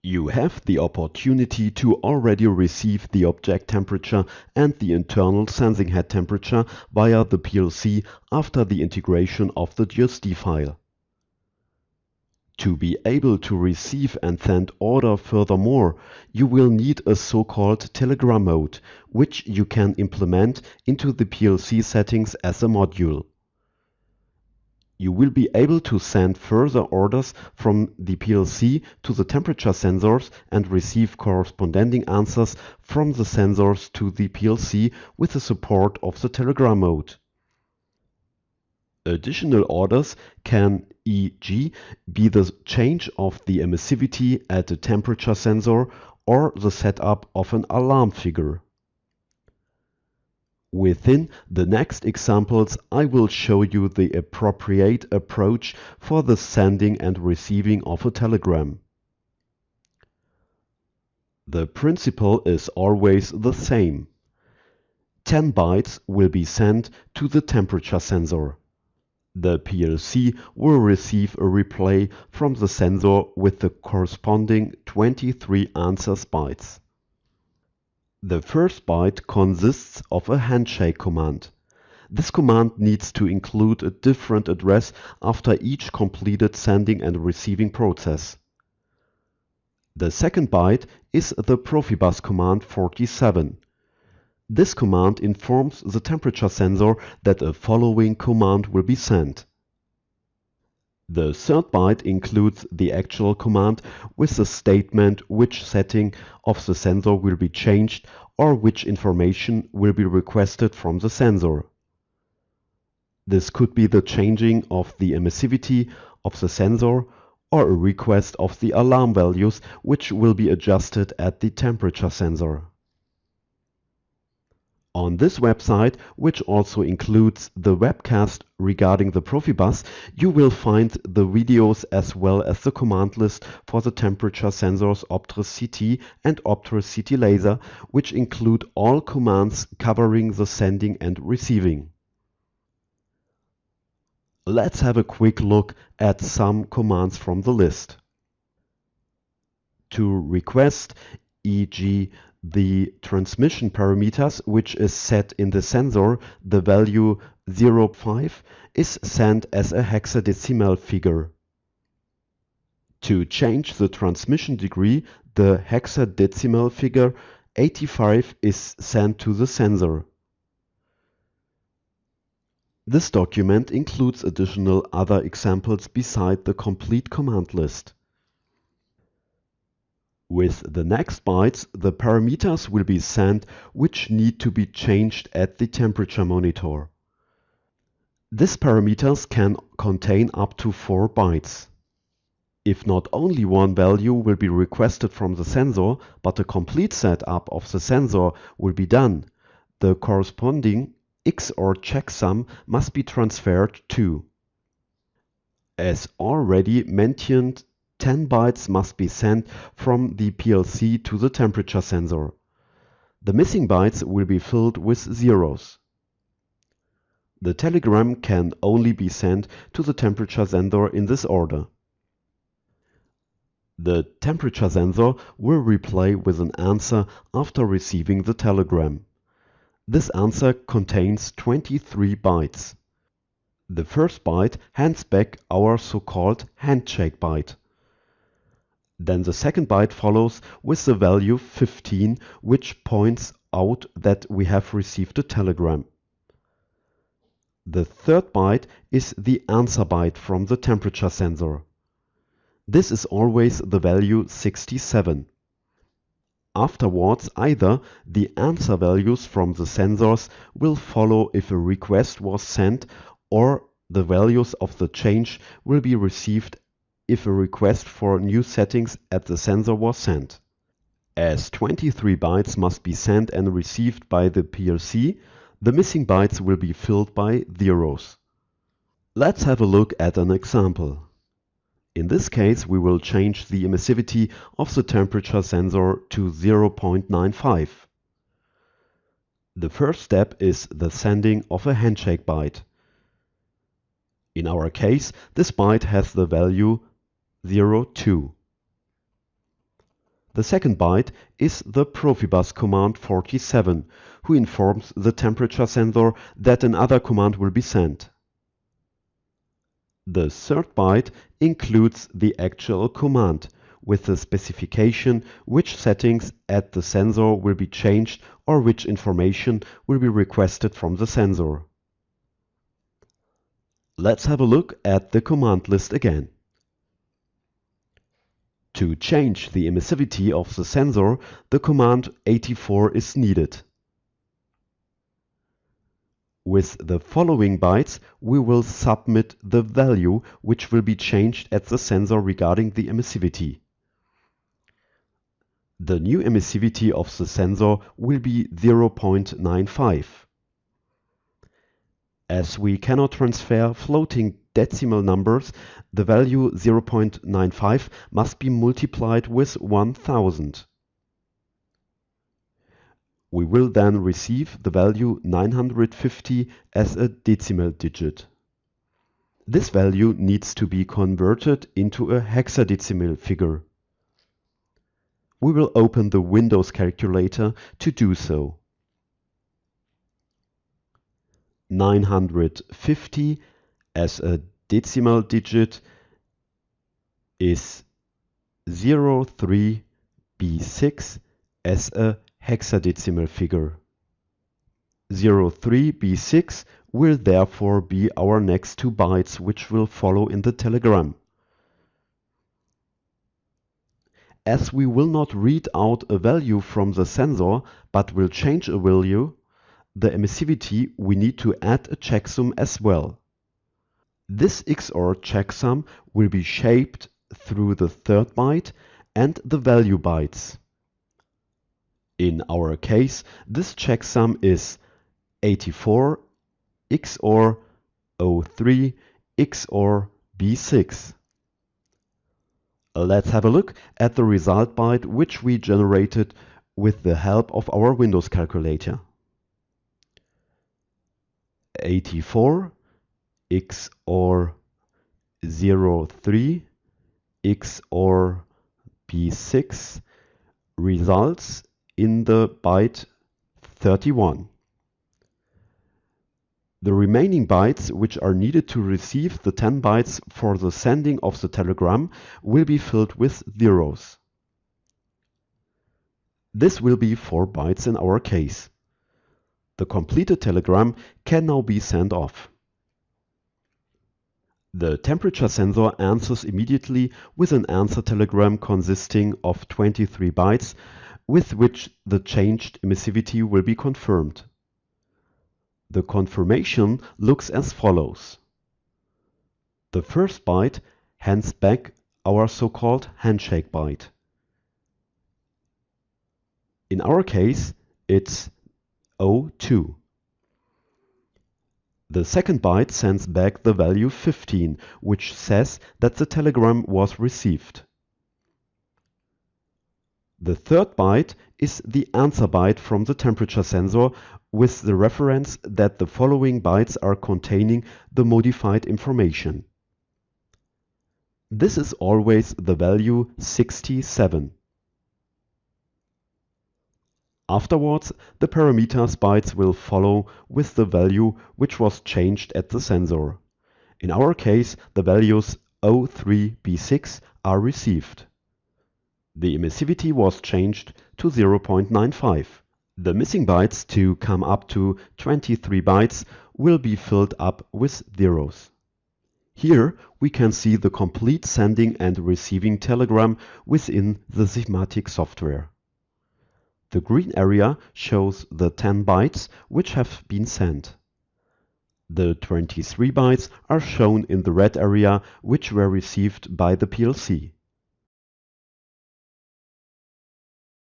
You have the opportunity to already receive the object temperature and the internal sensing head temperature via the PLC after the integration of the GSD file. To be able to receive and send order furthermore, you will need a so-called telegram mode, which you can implement into the PLC settings as a module. You will be able to send further orders from the PLC to the temperature sensors and receive corresponding answers from the sensors to the PLC with the support of the telegram mode. Additional orders can e.g. be the change of the emissivity at the temperature sensor or the setup of an alarm figure. Within the next examples, I will show you the appropriate approach for the sending and receiving of a telegram. The principle is always the same. 10 bytes will be sent to the temperature sensor. The PLC will receive a replay from the sensor with the corresponding 23 answers bytes. The first byte consists of a handshake command. This command needs to include a different address after each completed sending and receiving process. The second byte is the PROFIBUS command 47. This command informs the temperature sensor that a following command will be sent. The third byte includes the actual command with the statement which setting of the sensor will be changed or which information will be requested from the sensor. This could be the changing of the emissivity of the sensor or a request of the alarm values which will be adjusted at the temperature sensor. On this website, which also includes the webcast regarding the PROFIBUS, you will find the videos as well as the command list for the temperature sensors Optris CT and Optris CT laser, which include all commands covering the sending and receiving. Let's have a quick look at some commands from the list. To request, e.g. the transmission parameters, which is set in the sensor, the value 0.5 is sent as a hexadecimal figure. To change the transmission degree, the hexadecimal figure 85 is sent to the sensor. This document includes additional other examples beside the complete command list. With the next bytes, the parameters will be sent which need to be changed at the temperature monitor. These parameters can contain up to 4 bytes. If not only one value will be requested from the sensor, but a complete setup of the sensor will be done, the corresponding XOR checksum must be transferred too. As already mentioned, 10 bytes must be sent from the PLC to the temperature sensor. The missing bytes will be filled with zeros. The telegram can only be sent to the temperature sensor in this order. The temperature sensor will reply with an answer after receiving the telegram. This answer contains 23 bytes. The first byte hands back our so-called handshake byte. Then the second byte follows with the value 15, which points out that we have received a telegram. The third byte is the answer byte from the temperature sensor. This is always the value 67. Afterwards, either the answer values from the sensors will follow if a request was sent, or the values of the change will be received if a request for new settings at the sensor was sent. As 23 bytes must be sent and received by the PLC, the missing bytes will be filled by zeros. Let's have a look at an example. In this case, we will change the emissivity of the temperature sensor to 0.95. The first step is the sending of a handshake byte. In our case, this byte has the value 02. The second byte is the PROFIBUS command 47, who informs the temperature sensor that another command will be sent. The third byte includes the actual command, with the specification which settings at the sensor will be changed or which information will be requested from the sensor. Let's have a look at the command list again. To change the emissivity of the sensor, the command 84 is needed. With the following bytes, we will submit the value which will be changed at the sensor regarding the emissivity. The new emissivity of the sensor will be 0.95. As we cannot transfer floating decimal numbers, the value 0.95 must be multiplied with 1000. We will then receive the value 950 as a decimal digit. This value needs to be converted into a hexadecimal figure. We will open the Windows calculator to do so. 950 as a decimal digit is 03B6 as a hexadecimal figure. 03B6 will therefore be our next two bytes which will follow in the telegram. As we will not read out a value from the sensor but will change a value, the emissivity we need to add a checksum as well. This XOR checksum will be shaped through the third byte and the value bytes. In our case, this checksum is 84 XOR 03 XOR B6. Let's have a look at the result byte which we generated with the help of our Windows calculator. 84 XOR 03 XOR B6 results in the byte 31. The remaining bytes, which are needed to receive the 10 bytes for the sending of the telegram, will be filled with zeros. This will be 4 bytes in our case. The completed telegram can now be sent off. The temperature sensor answers immediately with an answer telegram consisting of 23 bytes, with which the changed emissivity will be confirmed. The confirmation looks as follows. The first byte hands back our so-called handshake byte. In our case, it's 02. The second byte sends back the value 15, which says that the telegram was received. The third byte is the answer byte from the temperature sensor with the reference that the following bytes are containing the modified information. This is always the value 67. Afterwards, the parameters bytes will follow with the value which was changed at the sensor. In our case, the values 03B6 are received. The emissivity was changed to 0.95. The missing bytes to come up to 23 bytes will be filled up with zeros. Here we can see the complete sending and receiving telegram within the Sigmatic software. The green area shows the 10 bytes which have been sent. The 23 bytes are shown in the red area which were received by the PLC.